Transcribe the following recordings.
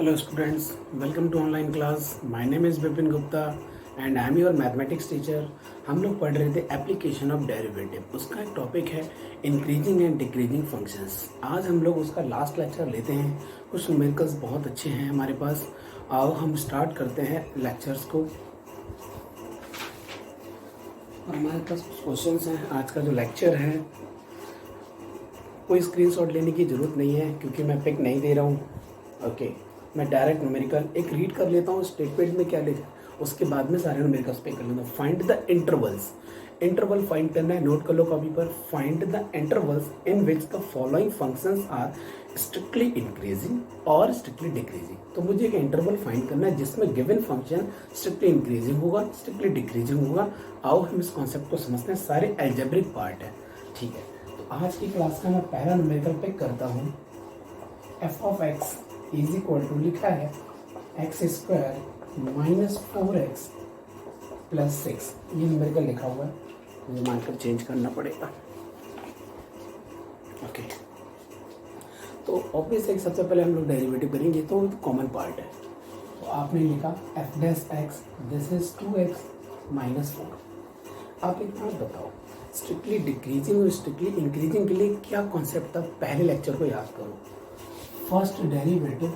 Hello students, welcome to online class. My name is Vipin Gupta and I am your mathematics teacher. हम लोग पढ़ रहे थे application of derivative. उसका एक टॉपिक है इंक्रीजिंग एंड डिक्रीजिंग फंक्शंस. आज हम लोग उसका लास्ट लेक्चर लेते हैं. कुछ न्यूमेरिकल्स बहुत अच्छे हैं हमारे पास. आओ हम स्टार्ट करते हैं लेक्चर्स को. और हमारे पास कुछ क्वेश्चंस हैं. आज का जो लेक्चर है कोई स्क्रीनशॉट लेने की ज़रूरत नहीं है क्योंकि मैं पिक नहीं दे रहा हूँ. ओके मैं डायरेक्ट न्यूमेरिकल एक रीड कर लेता हूँ स्टेटमेंट में क्या लिखा है, उसके बाद में सारे न्यूमेरिकल्स पे कर लेता हूँ. Find the intervals. Interval find करना है, नोट कर लो कॉपी पर. Find the intervals in which the following functions are strictly increasing और स्ट्रिक्टली डिक्रीजिंग. तो मुझे एक इंटरवल फाइंड करना है जिसमें गिवन फंक्शन स्ट्रिक्टली इंक्रीजिंग होगा, स्ट्रिक्टली डिक्रीजिंग होगा. आओ हम इस कॉन्सेप्ट को समझते हैं. सारे एल्जेब्रिक पार्ट है. ठीक है, तो आज की क्लास का मैं पहला न्यूमेरिकल पिक करता हूँ. F of X is equal to लिखा है x square minus 4x plus 6. ये न्यूमेरिकल लिखा हुआ है, मुझे मार्कर चेंज करना पड़ेगा. ओके, तो ऑब्वियसली सबसे पहले हम लोग डेरिवेटिव करेंगे तो कॉमन पार्ट है. तो आपने लिखा F dash x this is 2x minus 4. आप एक बात बताओ, स्ट्रिक्टली डिक्रीजिंग और स्ट्रिक्टली इंक्रीजिंग के लिए क्या कॉन्सेप्ट था? पहले लेक्चर को याद करो. फर्स्ट डेरिवेटिव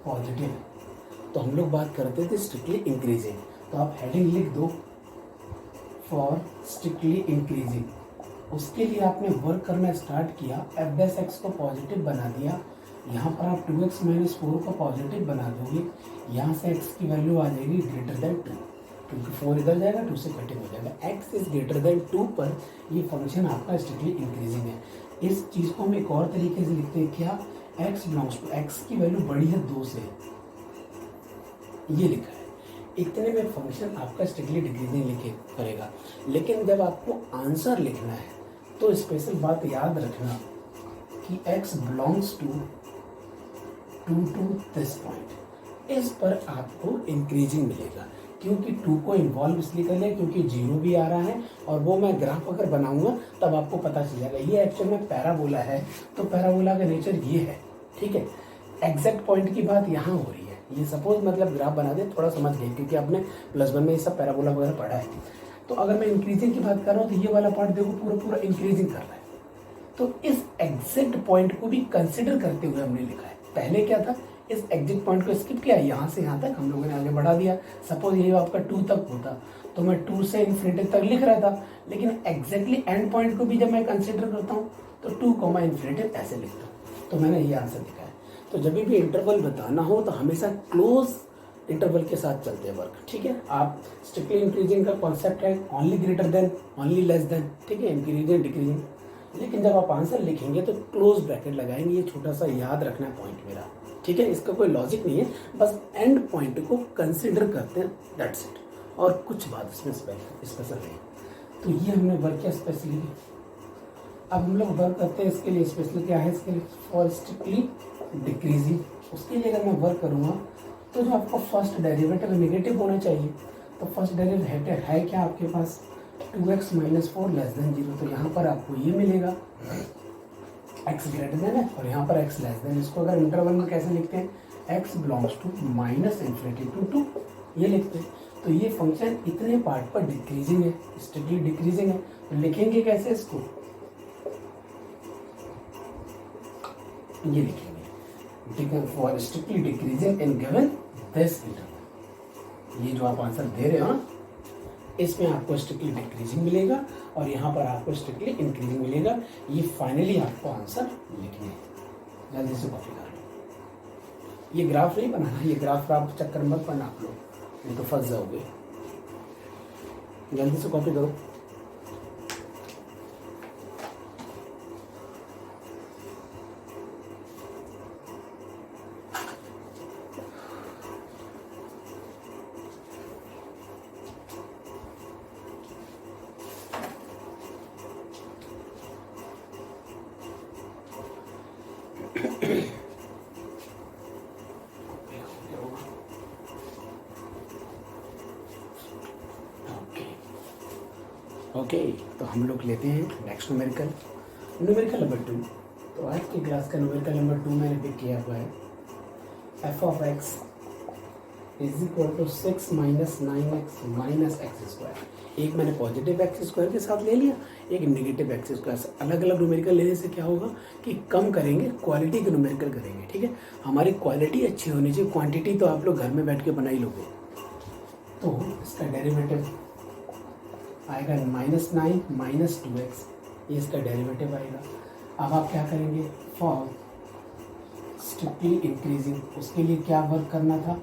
पॉजिटिव है तो हम लोग बात करते थे स्ट्रिक्टली इंक्रीजिंग. तो आप हेडिंग लिख दो फॉर स्ट्रिक्टली इंक्रीजिंग. उसके लिए आपने वर्क करना स्टार्ट किया. एफ डैश एक्स को पॉजिटिव बना दिया. यहाँ पर आप 2x माइनस 4 को पॉजिटिव बना दोगे. यहाँ से x की वैल्यू आ जाएगी ग्रेटर देन 2 क्योंकि 4 इधर जाएगा 2 से कटिंग हो जाएगा. x इज ग्रेटर देन 2 पर ये फंक्शन आपका स्ट्रिक्टली इंक्रीजिंग है. इस चीज़ को हम एक और तरीके से लिखते हैं. क्या? x बिलोंग्स टू x की वैल्यू बड़ी है 2 से, ये लिखा है. इतने में फंक्शन आपका स्ट्रिक्टली डिक्रीजिंग लिखे करेगा. लेकिन जब आपको आंसर लिखना है तो स्पेशल बात याद रखना कि x belongs to this point. इस पर आपको इंक्रीजिंग मिलेगा क्योंकि 2 को इन्वॉल्व इसलिए कर लिया क्योंकि 0 भी आ रहा है और वो मैं ग्राफ अगर बनाऊंगा तब आपको पता चल जाएगा. ये एक्चुअल में पैराबोला है तो पैराबोला का नेचर ये है. ठीक है, एग्जैक्ट पॉइंट की बात यहाँ हो रही है. ये सपोज मतलब ग्राफ बना दे, थोड़ा समझ गए क्योंकि आपने +1 में ये सब पैराबोला वगैरह पढ़ा है. तो अगर मैं इंक्रीजिंग की बात कर रहा हूँ तो ये वाला पार्ट देखो पूरा इंक्रीजिंग कर रहा है. तो इस एग्जैक्ट पॉइंट को भी कंसिडर करते हुए हमने लिखा है. पहले क्या था, इस एग्जिट पॉइंट को स्किप किया, यहाँ से यहाँ तक हम लोगों ने आगे बढ़ा दिया. सपोज ये आपका 2 तक होता तो मैं 2 से इन्फिनिटी तक लिख रहा था. लेकिन एग्जैक्टली एंड पॉइंट को भी जब मैं कंसिडर करता हूँ तो 2 इन्फिनिटी ऐसे लिखता हूँ. तो मैंने ये आंसर लिखा है. तो जब भी इंटरवल बताना हो तो हमेशा क्लोज इंटरवल के साथ चलते हैं वर्क. ठीक है, आप स्ट्रिक्टली इंक्रीजिंग का कॉन्सेप्ट है only greater than, only less than. ठीक है, इंक्रीजिंग डिक्रीजिंग. लेकिन जब आप आंसर लिखेंगे तो क्लोज ब्रैकेट लगाएंगे. ये छोटा सा याद रखना है पॉइंट मेरा. ठीक है, इसका कोई लॉजिक नहीं है, बस एंड पॉइंट को कंसिडर करते हैं, दैट्स इट. और कुछ बात इसमें स्पेशल नहीं. तो ये हमने वर्क किया स्पेशली. अब हम लोग वर्क करते हैं इसके लिए. स्पेशल क्या है इसके लिए? For strictly decreasing. उसके लिए अगर मैं वर्क करूँगा तो जो आपका फर्स्ट डेरिवेटिव नेगेटिव होना चाहिए. तो फर्स्ट डेरिवेटिव है क्या आपके पास? 2x minus 4 less than 0. तो यहाँ पर आपको ये मिलेगा x ग्रेटर देन है और यहाँ पर x लेस देन. इसको अगर इंटरवल में कैसे लिखते हैं? x belongs to minus infinity to 2 ये लिखते हैं. तो ये फंक्शन इतने पार्ट पर डिक्रीजिंग है, स्ट्रिक्टली डिक्रीजिंग है. तो लिखेंगे कैसे इसको? ये लिखेंगे for strictly decreasing in given this interval. ये जो आप आंसर दे रहे हो ना, इसमें आपको स्ट्रिक्टली डिक्रीजिंग मिलेगा और यहाँ पर आपको स्ट्रिक्टली इंक्रीजिंग मिलेगा. ये फाइनली आपको आंसर लिखने हैं. जल्दी से कॉपी कर लो. ये ग्राफ नहीं बनाना, ये ग्राफ आप चक्कर मत पढ़ना आप लोग, नहीं तो फंस जाओगे. जल्दी से कॉपी करो. ओके, तो हम लोग लेते हैं नेक्स्ट न्यूमेरिकल नंबर 2. तो आज की क्लास का न्यूमेरिकल नंबर 2 मैंने पिक किया हुआ है F of X is equal to 6 minus 9x minus X square. एक मैंने पॉजिटिव एक्स स्क्वायर के साथ ले लिया, एक नेगेटिव एक्स स्क्वायर से। अलग अलग न्यूमेरिकल लेने से क्या होगा कि कम करेंगे, क्वालिटी के न्यूमेरिकल करेंगे। ठीक है, हमारी क्वालिटी अच्छी होनी चाहिए, क्वांटिटी तो आप लोग घर में बैठ के बना ही लोगे। तो इसका डेरिवेटिव आएगा -9 माइनस 2x, ये इसका डेरिवेटिव आएगा। अब आप क्या करेंगे, फॉर स्ट्रिक्टली इंक्रीजिंग, उसके लिए क्या वर्क करना था,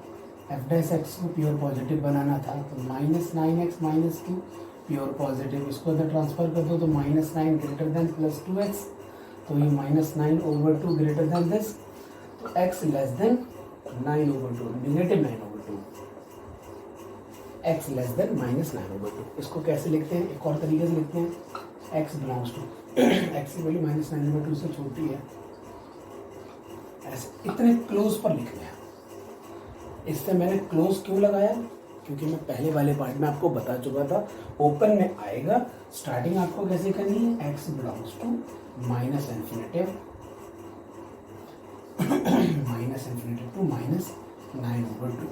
एफ डैश एक्स को प्योर पॉजिटिव बनाना था। तो -9x माइनस 2 प्योर पॉजिटिव, इसको अगर ट्रांसफर कर दो तो -9 ग्रेटर देन प्लस 2x, तो ये -9/2 ग्रेटर देन दिस, तो x less than 9/2, negative 9/2, x less than -9/2। इसको कैसे लिखते हैं, एक और तरीके से लिखते हैं, x बिलोंग्स टू x की वैल्यू -9/2 से छोटी है, ऐसे इतने क्लोज पर लिखना है। इससे मैंने क्लोज क्यों लगाया, क्योंकि मैं पहले वाले पार्ट में आपको बता चुका था, ओपन में आएगा, स्टार्टिंग आपको कैसे करनी है, x belongs to minus infinity to -9/2।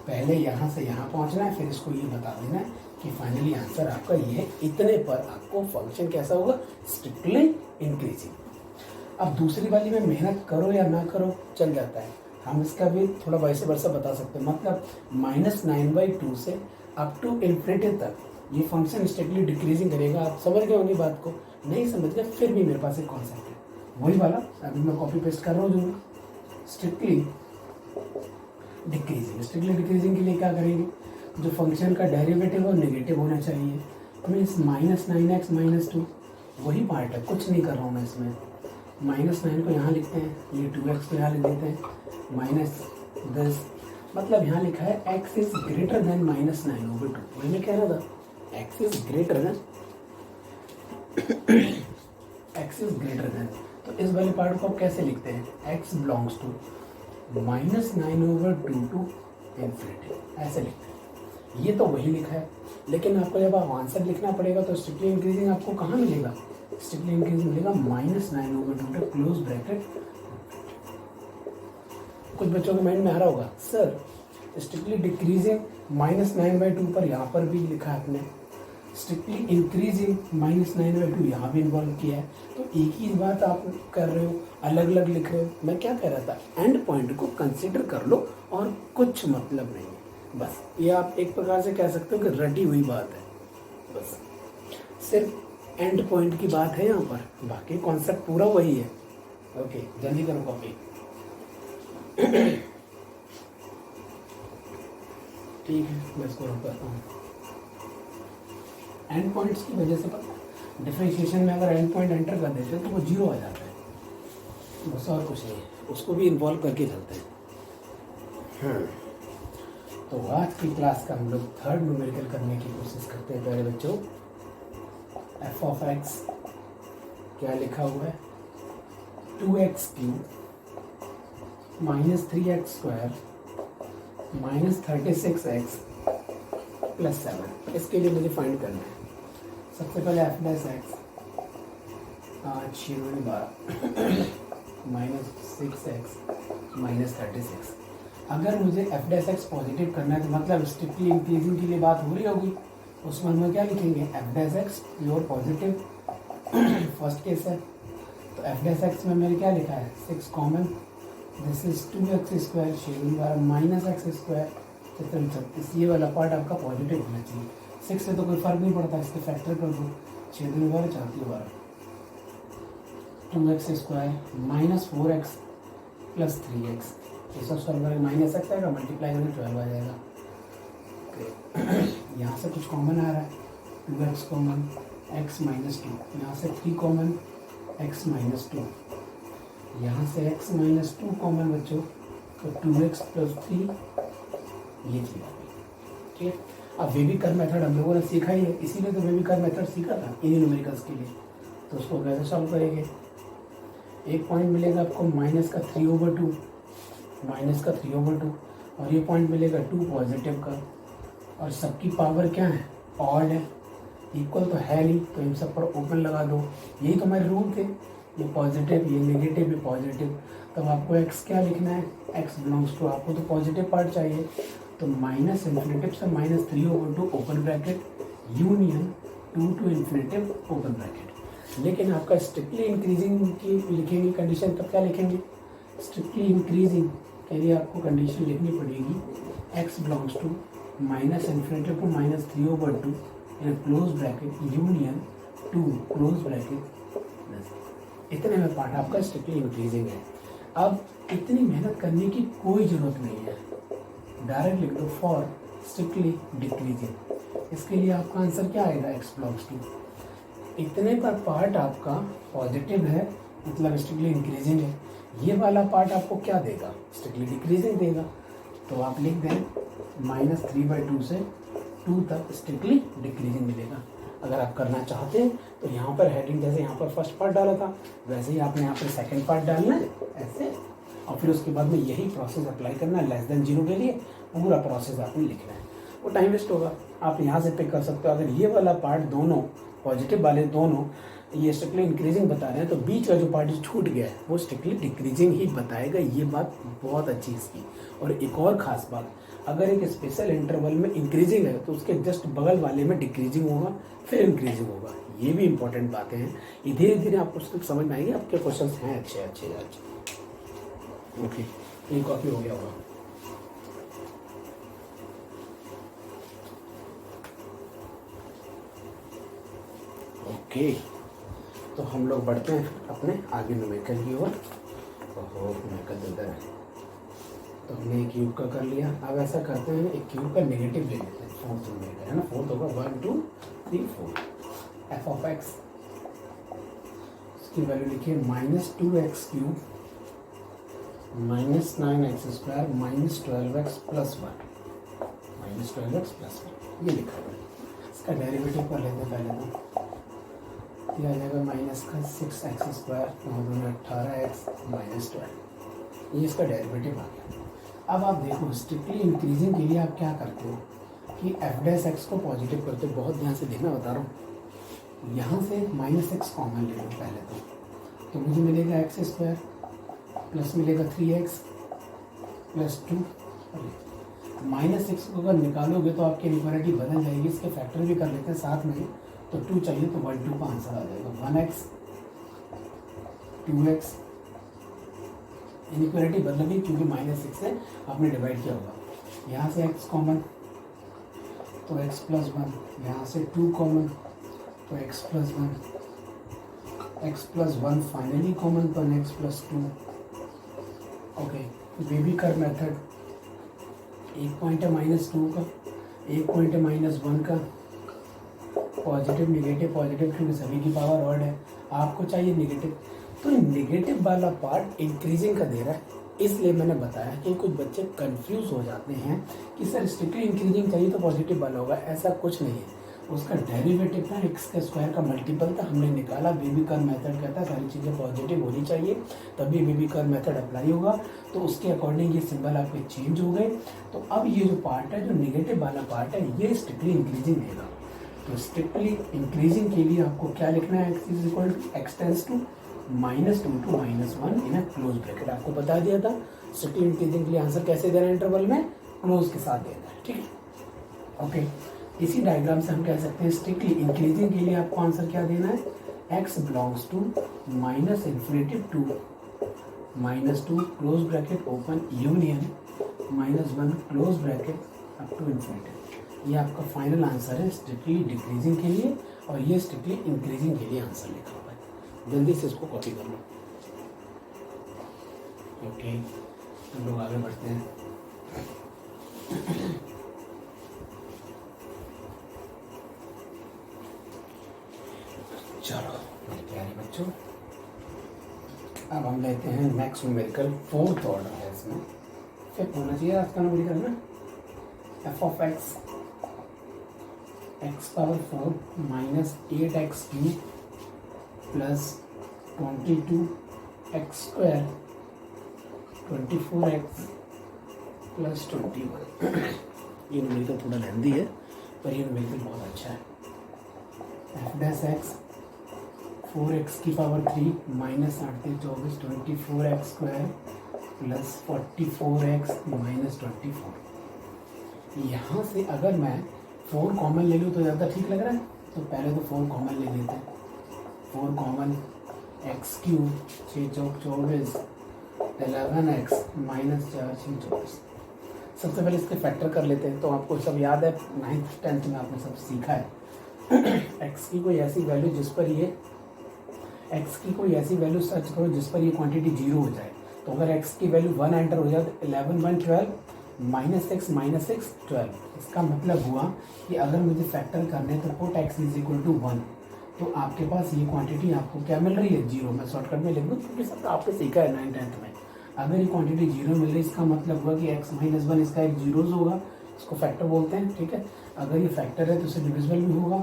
पहले यहाँ से यहाँ पहुँचना है, फिर इसको ये बता देना है कि फाइनली आंसर आपका ये है। इतने पर आपको फंक्शन कैसा होगा, स्ट्रिक्टली इंक्रीजिंग। अब दूसरी वाली में मेहनत करो या ना करो चल जाता है, हम इसका भी थोड़ा वैसे वर्षा बता सकते हैं। मतलब -9/2 से अप टू इन्फिनिटी तक ये फंक्शन स्ट्रिक्टली डिक्रीजिंग करेगा। आप समझ गए होंगे बात को, नहीं समझ गए फिर भी मेरे पास एक कॉन्सेप्ट है, वही वाला अभी मैं कॉपी पेस्ट कर रहा हूँ जो स्ट्रिक्टली डिक्रीजिंग। स्ट्रिक्टली डिक्रीजिंग के लिए क्या करेंगे, जो फंक्शन का डेरिवेटिव वो नेगेटिव होना चाहिए, मीन्स -9x माइनस 2 वही पार्ट है, कुछ नहीं कर रहा हूँ मैं इसमें। -9 को यहाँ लिखते हैं, ये 2x को यहाँ लिख देते हैं, माइनस 10, मतलब यहाँ लिखा है x इज ग्रेटर देन -9/2। वही मैं कह रहा था, x इज ग्रेटर देन तो इस वाले पार्ट को आप कैसे लिखते हैं, x belongs to -9/2 to infinity, ऐसे लिखते हैं। ये तो वही लिखा है, लेकिन आपको जब आप आंसर लिखना पड़ेगा तो स्ट्रिक्टली इंक्रीजिंग आपको कहाँ मिलेगा, स्ट्रिक्टली इंक्रीजिंग मिलेगा -9/2 क्लोज ब्रैकेट। कुछ बच्चों के माइंड में आ रहा होगा, सर स्ट्रिक्टली डिक्रीजिंग -9/2 पर यहाँ पर भी लिखा है आपने, स्ट्रिक्टली इंक्रीजिंग -9/2 यहाँ भी इन्वॉल्व किया है, तो एक ही बात आप कर रहे हो, अलग अलग लिख रहे हो। मैं क्या कह रहा था, एंड पॉइंट को कंसिडर कर लो और कुछ मतलब नहीं है, बस ये आप एक प्रकार से कह सकते हो कि रटी हुई बात है, बस सिर्फ एंड पॉइंट की बात है यहाँ पर, बाकी कॉन्सेप्ट पूरा वही है। ओके, जल्दी करो कॉपी। ठीक है, मैं इसको रख करता हूँ। एंड पॉइंट्स की वजह से पता, डिफरेंशिएशन में अगर एंड पॉइंट एंटर कर देते हैं तो वो 0 आ जाता है, बस और कुछ नहीं है, उसको भी इन्वॉल्व करके चलते हैं। तो आज की क्लास का हम लोग थर्ड न्यूमेरिकल करने की कोशिश करते हैं। पहले बच्चों, एफ ऑफ एक्स क्या लिखा हुआ है, 2x³ -3x² -36x + 7। इसके लिए मुझे फाइंड करना है। सबसे पहले एफ डैश एक्स 6x -36। अगर मुझे एफ डैश एक्स पॉजिटिव करना है तो मतलब स्ट्रिक्टली इंक्रीजिंग के लिए बात हो रही होगी, उसमें हम क्या लिखेंगे, F dash x pure positive first case है, तो एफ डैश एक्स में मैंने क्या लिखा है, 6 common, this is 2x² schedule द्वारा -x², ये वाला पार्ट आपका पॉजिटिव होना चाहिए। 6 से तो कोई फर्क नहीं पड़ता, इसके फैक्टर कर दो, 6 बार 4 बार 2x² -4x + 3x, ये सब सॉल्व करेंगे, -x आएगा, मल्टीप्लाई करेंगे 12 आ जाएगा। यहाँ से कुछ कॉमन आ रहा है, 2x कॉमन, x -2, यहाँ से 3 कॉमन, x -2, यहाँ से x -2 कॉमन बच्चों, तो 2x + 3, ये चीज़ आ गई। ठीक है, अब वेबिकर मेथड हम लोगों ने सीखा ही है, इसीलिए तो वेबिकर मेथड सीखा था इन्हीं न्यूमेरिकल्स के लिए। तो उसको कैसे सॉल्व करेंगे, एक पॉइंट मिलेगा आपको -3/2, -3/2, और ये पॉइंट मिलेगा 2 पॉजिटिव का, और सबकी पावर क्या है, ऑड है, इक्वल तो है नहीं, तो इन सब पर ओपन लगा दो। यही तो हमारे रूल थे ये पॉजिटिव, ये नेगेटिव, ये पॉजिटिव, तब आपको एक्स क्या लिखना है, एक्स बिलोंग्स टू, आपको तो पॉजिटिव पार्ट चाहिए, तो माइनस इन्फिनेटिव से -3/2 open bracket union 2 to infinitive open bracket. लेकिन आपका स्ट्रिक्टली इंक्रीजिंग की लिखेंगे कंडीशन, तब क्या लिखेंगे, स्ट्रिक्टली इंक्रीजिंग के लिए आपको कंडीशन लिखनी पड़ेगी, X belongs to minus infinity to -3/2 in close bracket union 2 close bracket. इतने में पार्ट आपका स्ट्रिक्टली इंक्रीजिंग है। अब इतनी मेहनत करने की कोई ज़रूरत नहीं है, डायरेक्ट लिख दो फॉर स्ट्रिक्टली डिक्रीजिंग। इसके लिए आपका आंसर क्या आएगा, एक्स बिलोंग्स टू, इतने पर पार्ट आपका पॉजिटिव है, मतलब स्ट्रिक्टली इंक्रीजिंग है, ये वाला पार्ट आपको क्या देगा, स्ट्रिक्टली डिक्रीजिंग देगा। तो आप लिख दें -3/2 से 2 तक स्ट्रिक्टली डिक्रीजिंग मिलेगा। अगर आप करना चाहते हैं तो यहाँ पर हेडिंग जैसे यहाँ पर फर्स्ट पार्ट डाला था वैसे ही आपने यहाँ पर सेकंड पार्ट डालना है ऐसे, और फिर उसके बाद में यही प्रोसेस अप्लाई करना है <0 के लिए, पूरा प्रोसेस आपने लिखना है। वो टाइम वेस्ट होगा, आप यहाँ से पिक कर सकते हो। अगर ये वाला पार्ट दोनों पॉजिटिव वाले दोनों ये स्ट्रिक्टली इंक्रीजिंग बता रहे हैं तो बीच का जो पार्ट छूट गया है वो स्ट्रिक्टली डिक्रीजिंग ही बताएगा। ये बात बहुत अच्छी इसकी। और एक और ख़ास बात, अगर एक स्पेशल इंटरवल में इंक्रीजिंग है तो उसके जस्ट बगल वाले में डिक्रीजिंग होगा, फिर इंक्रीजिंग होगा। ये भी इंपॉर्टेंट बातें हैं, ये धीरे धीरे आपको समझ में आएंगे। आपके क्वेश्चन हैं अच्छे अच्छे अच्छे। ओके, ये कॉपी हो गया होगा। ओके, तो हम लोग बढ़ते हैं अपने आगे न्यूमेरिकल की ओर। न्यूमेरिकल इधर है, तो हमने एक क्यूब का कर लिया। अब ऐसा करते हैं, एक क्यूब का नेगेटिव ले लेते हैं, फोर्थ न्यूमेरिकल है ना, फोर्थ होगा 1 2 3 4 एफ ऑफ एक्स, इसकी वैल्यू लिखिए -2x cube -9x² -12x + 1 -12x + 1 ये लिखा हुआ है। इसका डेरिवेटिव कर लेते हैं पहले तो, यह आ जाएगा -6x², 18x -12, ये इसका डेरिवेटिव आ गया। अब आप देखो स्ट्रिक्टली इंक्रीजिंग के लिए आप क्या करते हो कि f' को पॉजिटिव करते हो। बहुत ध्यान से देखना, बता रहा हूँ। यहाँ से -x कॉमन ले लो पहले तो मुझे मिलेगा x² प्लस मिलेगा 3x + 2। -6 को अगर निकालोगे तो आपकी इनइक्वालिटी बदल जाएगी। इसके फैक्टर भी कर लेते हैं साथ में, तो 2 चाहिए तो 1 2 का आंसर आ जाएगा 1x 2x। इनइक्वालिटी बदलेगी क्योंकि -6 से आपने डिवाइड किया होगा। यहाँ से x कॉमन तो x + 1, यहाँ से 2 कॉमन तो x + 1, x + 1 फाइनली कॉमन तो x + 2। Okay, baby curve method, एक पॉइंट है -2 का, एक पॉइंट है -1 का, पॉजिटिव नेगेटिव पॉजिटिव क्योंकि सभी की पावर ऑड है, आपको चाहिए नेगेटिव। तो नेगेटिव वाला पार्ट इंक्रीजिंग का दे रहा है, इसलिए मैंने बताया कि कुछ बच्चे कंफ्यूज हो जाते हैं कि सर स्ट्रिक्टली इंक्रीजिंग चाहिए तो पॉजिटिव वाला होगा। ऐसा कुछ नहीं है, उसका डेरिवेटिव था x² का मल्टीपल था, हमने निकाला। बेबी कर्व मेथड कहता है सारी चीज़ें पॉजिटिव होनी चाहिए तभी बेबी कर्व मेथड अप्लाई होगा, तो उसके अकॉर्डिंग ये सिंबल आपके चेंज हो गए। तो अब ये जो पार्ट है, जो नेगेटिव वाला पार्ट है, ये स्ट्रिक्टली इंक्रीजिंग देगा। तो स्ट्रिक्टली इंक्रीजिंग के लिए आपको क्या लिखना है, x tends to -2 to -1 in close bracket. आपको बता दिया था स्ट्रिक्टली इंक्रीजिंग के लिए आंसर कैसे देना है, इंटरवल में क्लोज के साथ देना है, ठीक है। ओके, इसी डायग्राम से हम कह सकते हैं स्ट्रिक्टली इंक्रीजिंग के लिए आपको आंसर क्या देना है, x belongs to -∞ to -2 close bracket open union -1 close bracket up to infinity. ये आपका फाइनल आंसर है स्ट्रिक्टली डिक्रीजिंग के लिए, और ये स्ट्रिक्टली इंक्रीजिंग के लिए आंसर लिखा हुआ है। जल्दी से इसको कॉपी कर लो। ओके, हम लोग आगे बढ़ते हैं। चलो मेरे प्यारे बच्चों, अब हम लेते हैं नेक्स्ट न्यूमेरिकल, फोर्थ ऑर्डर है इसमें, फिर होना चाहिए आपका न्यूमेरिकल में f of x x⁴ -8x³ + 22x² 24x + 21। ये न्यूमेरिकल थोड़ा लेंदी है पर ये न्यूमेरिकल बहुत अच्छा है। f' 4x की power 3 minus 8 3 24 24x square plus 44x minus 24। यहाँ से अगर मैं 4 कॉमन ले लूँ तो ज़्यादा ठीक लग रहा है, तो पहले तो 4 कॉमन ले लेते हैं। 4 कॉमन, एक्स क्यूब 6 चौक 24 11x माइनस 4 6 24। सबसे पहले इसके फैक्टर कर लेते हैं। तो आपको सब याद है, 9th 10th में आपने सब सीखा है। एक्स की कोई ऐसी वैल्यू जिस पर ये एक्स की कोई ऐसी वैल्यू सर्च करो जिस पर ये क्वांटिटी 0 हो जाए। तो अगर एक्स की वैल्यू 1 एंटर हो जाए तो 11 1 12 माइनस एक्स 12। इसका मतलब हुआ कि अगर मुझे फैक्टर करने तो put x is equal to 1, तो आपके पास ये क्वांटिटी आपको क्या मिल रही है, 0। मैं शॉर्टकट में लिख दूँ क्योंकि सब आपने सीखा है 9th 10th में। अगर ये क्वांटिटी 0 मिल रही है इसका मतलब हुआ कि x माइनस 1 इसका एक जीरोज होगा, इसको फैक्टर बोलते हैं, ठीक है। अगर ये फैक्टर है तो इसे डिविजिबल भी होगा।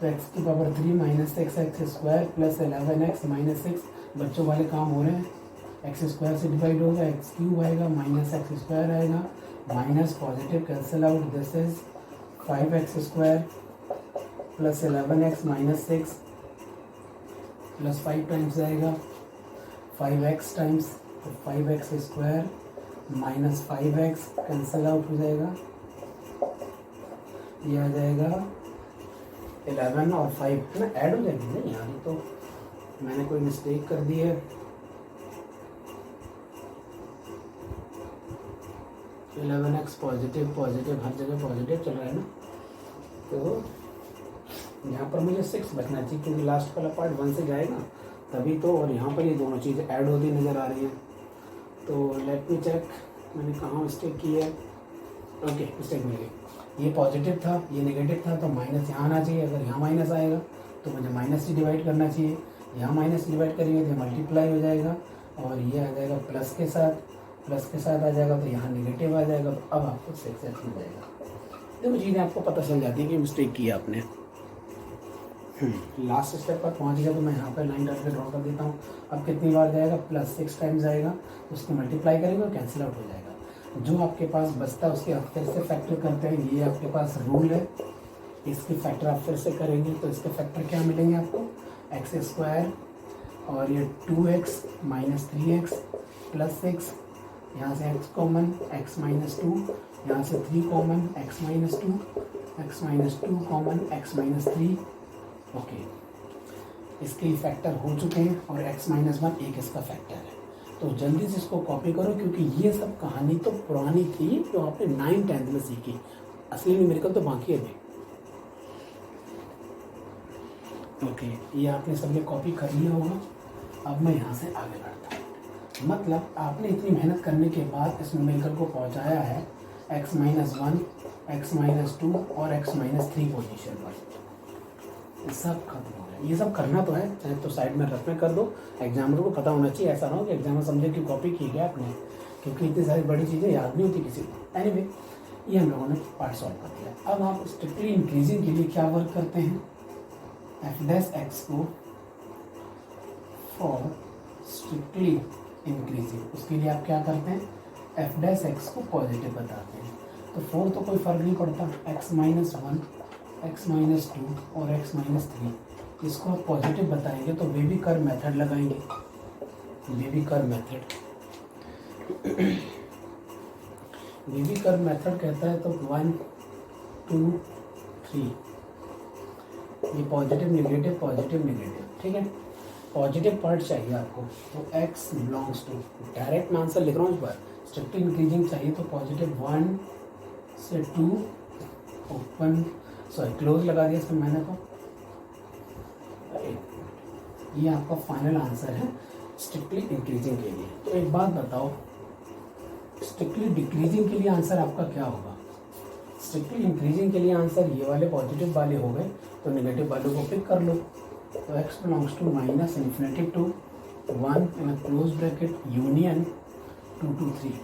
तो x की power 3 minus X square plus 11x minus 6, बच्चों वाले काम हो रहे हैं। एक्स स्क्वायर से डिवाइड होगा, एक्स क्यूब आएगा माइनस एक्स स्क्वायर आएगा, minus positive cancel out, this is 5x square plus 11x minus 6 plus 5 times आएगा 5x टाइम्स, तो 5x square minus 5x cancel out हो जाएगा, ये आ जाएगा 11 और 5 है ना, ऐड हो जाएगी ना। यहाँ तो मैंने कोई मिस्टेक कर दी है। 11x पॉजिटिव पॉजिटिव हर जगह पॉजिटिव चल रहा है ना, तो यहाँ पर मुझे 6 बचना चाहिए क्योंकि लास्ट वाला पार्ट 1 से जाएगा तभी तो, और यहाँ पर ये दोनों चीज़ें ऐड होती नज़र आ रही हैं। तो लेट मी चेक मैंने कहाँ मिस्टेक की है। ओके, मिस्टेक मिल गई। ये पॉजिटिव था, ये नेगेटिव था, तो माइनस यहाँ आना चाहिए। अगर यहाँ माइनस आएगा तो मुझे माइनस से डिवाइड करना चाहिए। यहाँ माइनस डिवाइड करेंगे तो मल्टीप्लाई हो जाएगा और ये आ जाएगा प्लस के साथ आ जाएगा, तो यहाँ नेगेटिव आ जाएगा। तो अब आपको 6x मिल जाएगा। देखो चीज़ें आपको पता चल जाती है कि मिस्टेक की आपने। लास्ट स्टेप पर पहुंच गया तो मैं यहाँ पर लाइन डाल के ड्रॉ कर देता हूँ। अब कितनी बार जाएगा, प्लस 6 टाइम्स आएगा, तो उसको मल्टीप्लाई करेंगे और कैंसिल आउट हो जाएगा। जो आपके पास बचता है उसके आप फिर से फैक्टर करते हैं, ये आपके पास रूल है। इसके फैक्टर आप फिर से करेंगे तो इसके फैक्टर क्या मिलेंगे आपको, एक्स स्क्वायर और ये 2x माइनस 3x प्लस 6, यहाँ से x कॉमन x माइनस 2, यहाँ से 3 common x minus 2, x minus 2 common x minus 3। Okay, इसके फैक्टर हो चुके हैं और x माइनस 1 एक इसका फैक्टर है। तो जल्दी से इसको कॉपी करो क्योंकि ये सब कहानी तो पुरानी थी जो आपने 9th 10th में सीखी, असली न्यूमेरिकल तो बाकी है अभी। ओके, ये आपने सबने कॉपी कर लिया होगा। अब मैं यहाँ से आगे बढ़ता हूँ। मतलब आपने इतनी मेहनत करने के बाद इस न्यूमेरिकल को पहुँचाया है x माइनस 1, x माइनस 2 और x माइनस 3 पोजिशन पर। ये सब खत्म हो गया। ये सब करना तो है, चाहे तो साइड में रफ में कर दो, एग्जामिनर को पता होना चाहिए। ऐसा ना हो कि एग्जामिनर समझे कि कॉपी की गया आपने, क्योंकि इतनी सारी बड़ी चीज़ें याद नहीं होती किसी को। एनीवे, ये हम लोगों ने पार्ट सॉल्व कर दिया। अब आप स्ट्रिक्टली इंक्रीजिंग के लिए क्या वर्क करते हैं, एफ डैश एक्स को फॉर स्ट्रिक्टली इंक्रीजिंग, उसके लिए आप क्या करते हैं, एफ डैश एक्स को पॉजिटिव बताते हैं। तो 4 तो कोई फर्क नहीं पड़ता, एक्स माइनस 1, एक्स माइनस 2 और एक्स माइनस 3, इसको आप पॉजिटिव बताएंगे तो बेबी कर्व मेथड लगाएंगे। Baby curve method baby curve method कहता है तो 1 2 3, ये पॉजिटिव नेगेटिव, ठीक है। पॉजिटिव पार्ट चाहिए आपको तो x बिलोंग्स टू, डायरेक्ट मैं आंसर लिख रहा हूँ इस बार। स्ट्रिक्टली इंक्रीजिंग चाहिए तो पॉजिटिव 1 से 2 ओपन, सॉरी क्लोज लगा दिया इसमें मैंने, तो ये आपका फाइनल आंसर है स्ट्रिक्टली इंक्रीजिंग के लिए। तो एक बात बताओ, स्ट्रिक्टली डिक्रीजिंग के लिए आंसर आपका क्या होगा। स्ट्रिक्टली इंक्रीजिंग के लिए आंसर ये वाले पॉजिटिव वाले हो गए, तो नेगेटिव वालों को पिक कर लो। तो x belongs to minus infinity to 1 in a close bracket union 2 to 3,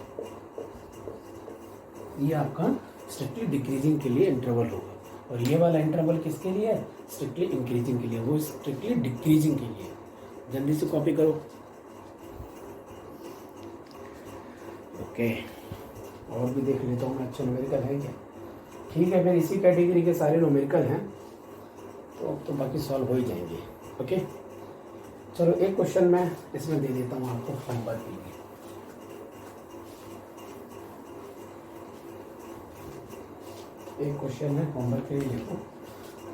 ये आपका स्ट्रिक्टली डिक्रीजिंग के लिए इंटरवल होगा। और ये वाला इंटरवल किसके लिए है, स्ट्रिक्टली इंक्रीजिंग के लिए, वो स्ट्रिक्टली डिक्रीजिंग के लिए। जल्दी से कॉपी करो। ओके, और भी देख लेता हूँ मैं, अच्छे न्यूमेरिकल है क्या। ठीक है, फिर इसी कैटेगरी के सारे न्यूमेरिकल हैं तो अब तो बाकी सॉल्व हो ही जाएंगे। ओके, चलो एक क्वेश्चन मैं इसमें दे देता हूँ आपको होमवर्क के लिए। एक क्वेश्चन है होमवर्क के लिए, देखो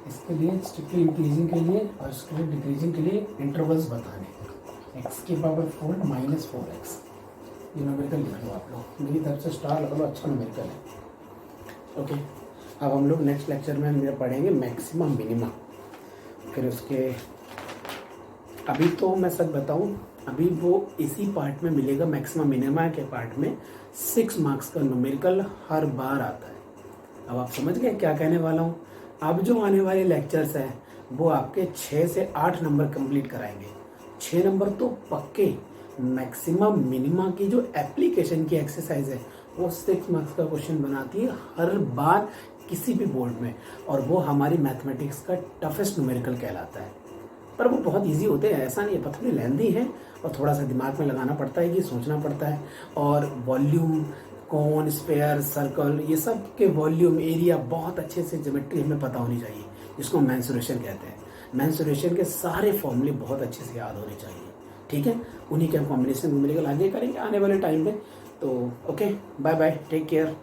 इसके लिए स्ट्रिक्टली इंक्रीजिंग के लिए और स्ट्रिक्टली डिक्रीजिंग के लिए इंटरवल्स बताने, x की पावर 4 माइनस 4x, ये न्यूमेरिकल लिख लो आप लोग, मेरी तरफ से स्टार लगा लो, अच्छा न्यूमेरिकल है। ओके, अब हम लोग नेक्स्ट लेक्चर में हम पढ़ेंगे मैक्सिमम मिनिमा। फिर उसके अभी तो मैं सच बताऊं, अभी वो इसी पार्ट में मिलेगा, मैक्सिमम मिनिमा के पार्ट में 6 मार्क्स का न्यूमेरिकल हर बार आता है। अब आप समझ गए क्या कहने वाला हूँ। अब जो आने वाले लेक्चर्स हैं वो आपके 6 से 8 नंबर कंप्लीट कराएंगे। 6 नंबर तो पक्के। मैक्सिमम मिनिमा की जो एप्लीकेशन की एक्सरसाइज है वो 6 मार्क्स का क्वेश्चन बनाती है हर बार किसी भी बोर्ड में, और वो हमारी मैथमेटिक्स का टफेस्ट न्यूमेरिकल कहलाता है। पर वो बहुत इजी होते हैं, ऐसा नहीं है, थोड़ी लेंदी है और थोड़ा सा दिमाग में लगाना पड़ता है कि सोचना पड़ता है। और वॉल्यूम, कौन, स्फेयर, सर्कल, ये सब के वॉल्यूम, एरिया बहुत अच्छे से ज्योमेट्री हमें पता होनी चाहिए, जिसको मेंसुरेशन कहते हैं। मेंसुरेशन के सारे फॉर्मूले बहुत अच्छे से याद होने चाहिए, ठीक है। उन्हीं के हम कॉम्बिनेशन न्यूमेरिकल आगे करेंगे आने वाले टाइम में। तो okay, bye bye, take care.